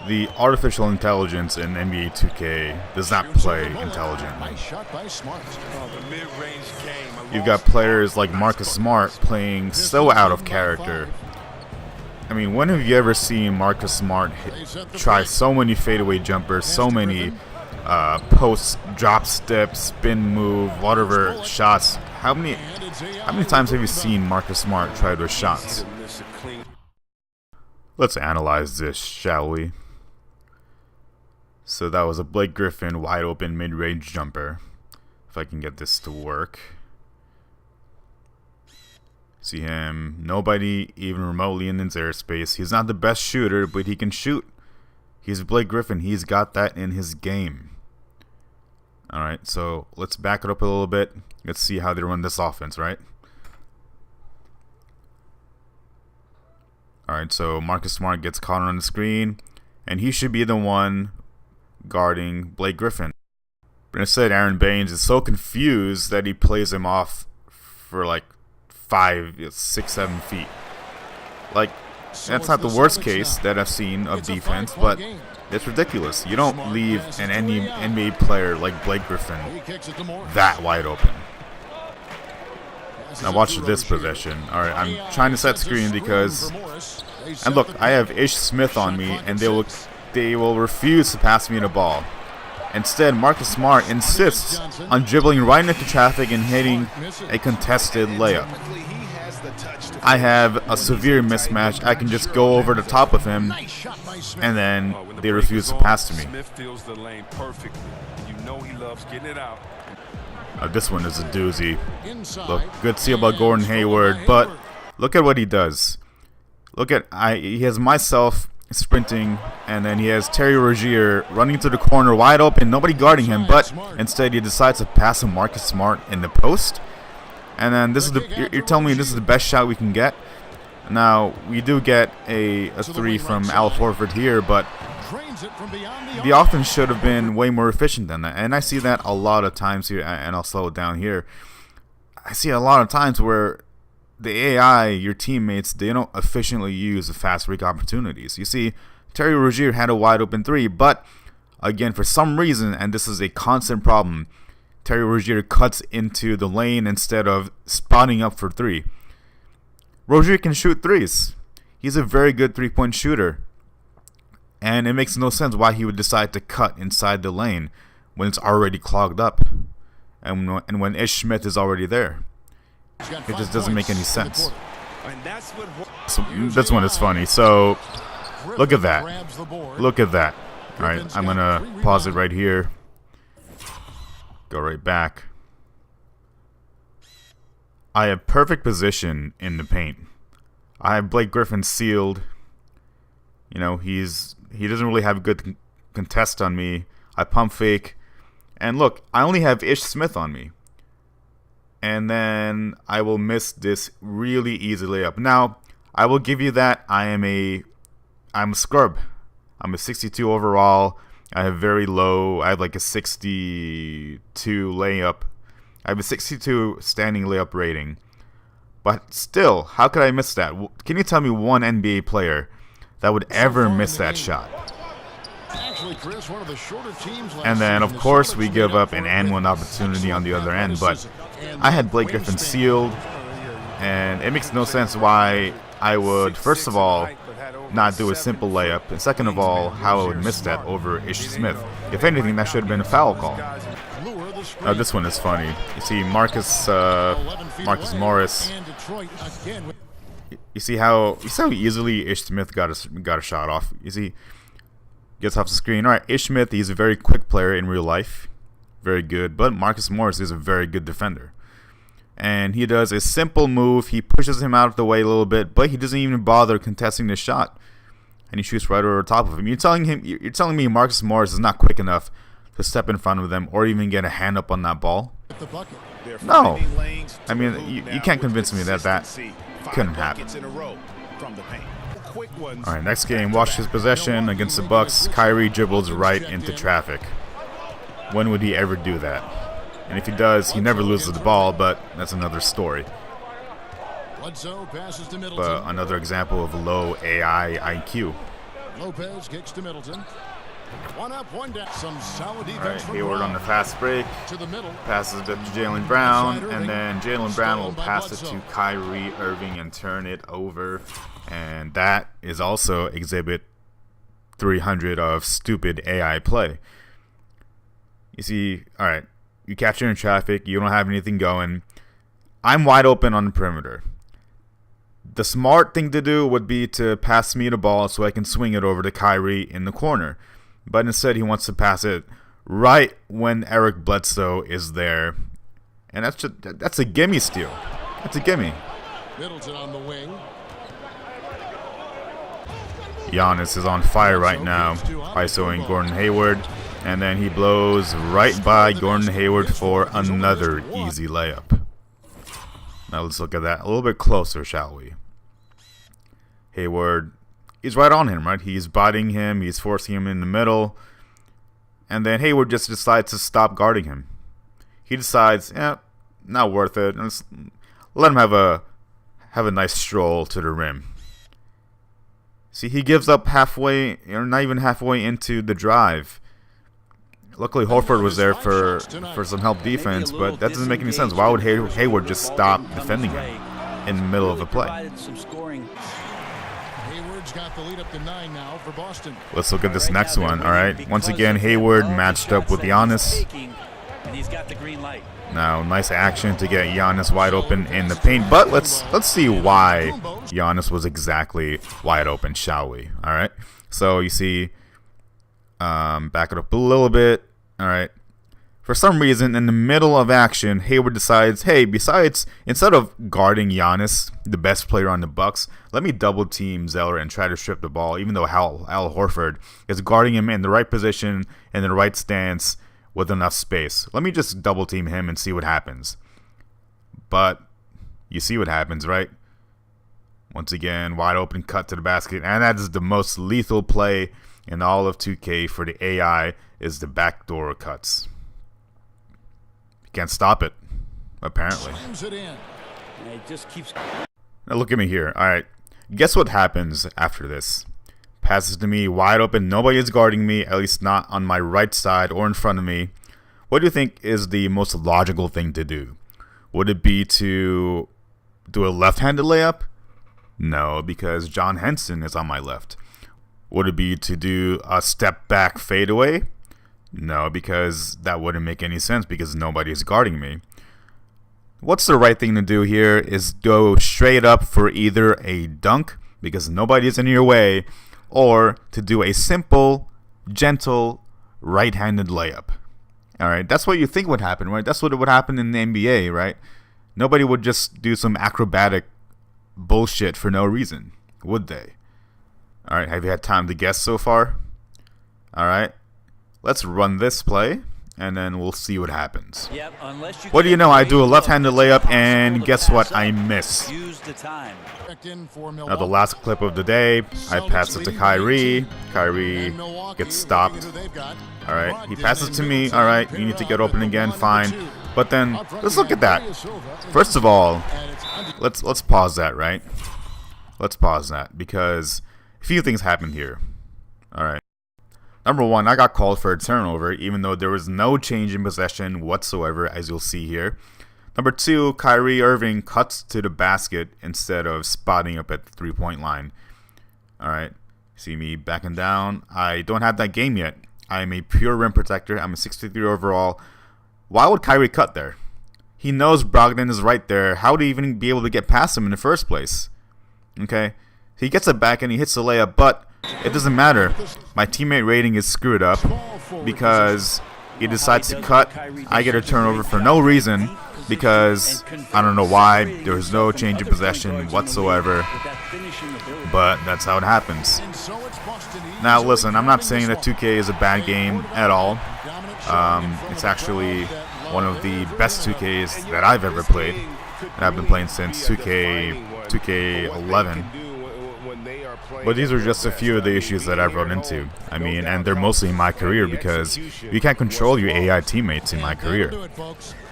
The artificial intelligence in NBA 2K does not play intelligently. You've got players like Marcus Smart playing so out of character. I mean, when have you ever seen Marcus Smart try so many fadeaway jumpers, so many post, drop step, spin move, whatever shots? How many times have you seen Marcus Smart try those shots? Let's analyze this, shall we? So that was a Blake Griffin wide open mid-range jumper. If I can get this to work. See him, nobody even remotely in his airspace. He's not the best shooter, but he can shoot. He's Blake Griffin. He's got that in his game. Alright, so let's back it up a little bit. Let's see how they run this offense, right? Alright, so Marcus Smart gets caught on the screen, and he should be the one guarding Blake Griffin. But instead, Aaron Baines is so confused that he plays him off for like 5, 6, 7 feet. Like, that's not the worst case that I've seen of defense, but it's ridiculous. You don't leave an NBA player like Blake Griffin that wide open. Now watch this possession. Alright, I'm trying to set screen because, and look, I have Ish Smith on me, and they will refuse to pass me the ball. Instead, Marcus Smart insists on dribbling right into traffic and hitting a contested layup. I have a severe mismatch. I can just go over the top of him, and then they refuse to pass to me. This one is a doozy. Look, good steal by Gordon Hayward, but look at what he does. Look at, he has myself sprinting, and then he has Terry Rozier running to the corner wide open, nobody guarding him, but instead he decides to pass to Marcus Smart in the post. And then this is you're telling me this is the best shot we can get? Now, we do get a 3 from Al Horford here, but the offense should have been way more efficient than that. And I see that a lot of times here, and I'll slow it down here. I see a lot of times where the AI, your teammates, they don't efficiently use the fast break opportunities. You see, Terry Rozier had a wide open 3, but again, for some reason, and this is a constant problem, Terry Rozier cuts into the lane instead of spotting up for 3. Rozier can shoot 3s. He's a very good 3-point shooter. And it makes no sense why he would decide to cut inside the lane when it's already clogged up. And when Ish Smith is already there. It just doesn't make any sense. So, this one is funny. So, look at that. Look at that. Alright, I'm going to pause it right here. Go right back. I have perfect position in the paint. I have Blake Griffin sealed. You know, he doesn't really have a good contest on me. I pump fake. And look, I only have Ish Smith on me. And then I will miss this really easy layup. Now, I will give you that I'm a scrub. I'm a 62 overall. I have very low. I have like a 62 layup. I have a 62 standing layup rating. But still, how could I miss that? Can you tell me one NBA player that would ever miss that shot? And then, of course, we give up an and one opportunity on the other end. But I had Blake Griffin sealed, and it makes no sense why I would, first of all, not do a simple layup, and second of all, how I would miss that over Ish Smith. If anything, that should have been a foul call. Now this one is funny. You see Marcus Morris. You see how easily Ish Smith got a shot off. You see, gets off the screen. All right, Ish Smith, he's a very quick player in real life, very good. But Marcus Morris is a very good defender. And he does a simple move. He pushes him out of the way a little bit, but he doesn't even bother contesting the shot, and he shoots right over the top of him. You're telling me Marcus Morris is not quick enough to step in front of them or even get a hand up on that ball? No. I mean, you can't convince me that couldn't happen. All right, next game. Watch his possession against the Bucks. Kyrie dribbles right into traffic. When would he ever do that? And if he does, he never loses the ball, but that's another story. But another example of low AI IQ. Lopez kicks to Middleton. One up, one down. Some solid defense. All right, Hayward on the fast break. To the middle. Passes it to Jaylen Brown, and then Jaylen Brown will pass it to Kyrie Irving and turn it over. And that is also exhibit 300 of stupid AI play. You see, all right, you capture in traffic, you don't have anything going. I'm wide open on the perimeter. The smart thing to do would be to pass me the ball so I can swing it over to Kyrie in the corner. But instead, he wants to pass it right when Eric Bledsoe is there. And that's a gimme steal. That's a gimme. Middleton on the wing. Giannis is on fire right now, ISOing Gordon Hayward. And then he blows right by Gordon Hayward for another easy layup. Now let's look at that a little bit closer, shall we? Hayward, he's right on him, right? He's biting him, he's forcing him in the middle. And then Hayward just decides to stop guarding him. He decides, not worth it. Let's let him have a nice stroll to the rim. See, he gives up halfway, or not even halfway into the drive. Luckily, Horford was there for some help defense, but that doesn't make any sense. Why would Hayward just stop defending him in the middle of a play? Got the lead up to 9 now for Boston. Let's look at this next one. All right, once again, Hayward matched up with Giannis. Now, nice action to get Giannis wide open in the paint. But let's see why Giannis was exactly wide open, shall we? All right. So you see, back it up a little bit. All right. For some reason, in the middle of action, Hayward decides, hey, instead of guarding Giannis, the best player on the Bucks, let me double team Zeller and try to strip the ball, even though Al Horford is guarding him in the right position, in the right stance, with enough space. Let me just double team him and see what happens. But you see what happens, right? Once again, wide open cut to the basket, and that is the most lethal play in all of 2K for the AI, is the backdoor cuts. Can't stop it, apparently. Now look at me here. All right, guess what happens after this? Passes to me, wide open. Nobody is guarding me, at least not on my right side or in front of me. What do you think is the most logical thing to do? Would it be to do a left-handed layup? No, because John Henson is on my left. Would it be to do a step-back fadeaway? No, because that wouldn't make any sense because nobody is guarding me. What's the right thing to do here is go straight up for either a dunk because nobody is in your way, or to do a simple, gentle, right-handed layup. All right, that's what you think would happen, right? That's what would happen in the NBA, right? Nobody would just do some acrobatic bullshit for no reason, would they? All right, have you had time to guess so far? All right. Let's run this play, and then we'll see what happens. Yep, what do you know? I do a left-handed layup, and guess what? I miss. Now, the last clip of the day, I pass it to Kyrie. Kyrie gets stopped. All right, he passes to me. All right, you need to get open again. Fine. But then, let's look at that. First of all, let's pause that, right? Let's pause that, because a few things happened here. All right. Number one, I got called for a turnover, even though there was no change in possession whatsoever, as you'll see here. Number two, Kyrie Irving cuts to the basket instead of spotting up at the three-point line. All right, see me backing down. I don't have that game yet. I am a pure rim protector. I'm a 63 overall. Why would Kyrie cut there? He knows Brogdon is right there. How would he even be able to get past him in the first place? Okay, he gets it back and he hits the layup, but it doesn't matter. My teammate rating is screwed up because he decides to cut. I get a turnover for no reason because I don't know why. There was no change in possession whatsoever, but that's how it happens. Now listen, I'm not saying that 2K is a bad game at all. It's actually one of the best 2Ks that I've ever played, and I've been playing since 2K11. But these are just a few of the issues that I've run into. I mean, and they're mostly in MyCareer because you can't control your AI teammates in MyCareer.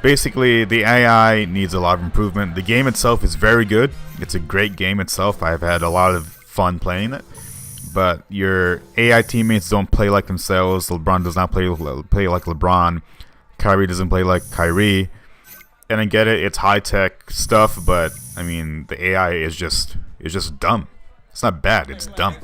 Basically, the AI needs a lot of improvement. The game itself is very good. It's a great game itself. I've had a lot of fun playing it. but your AI teammates don't play like themselves. LeBron does not play like LeBron. Kyrie doesn't play like Kyrie. And I get it, it's high tech stuff, but I mean the AI is just dumb. It's not bad, it's dumb.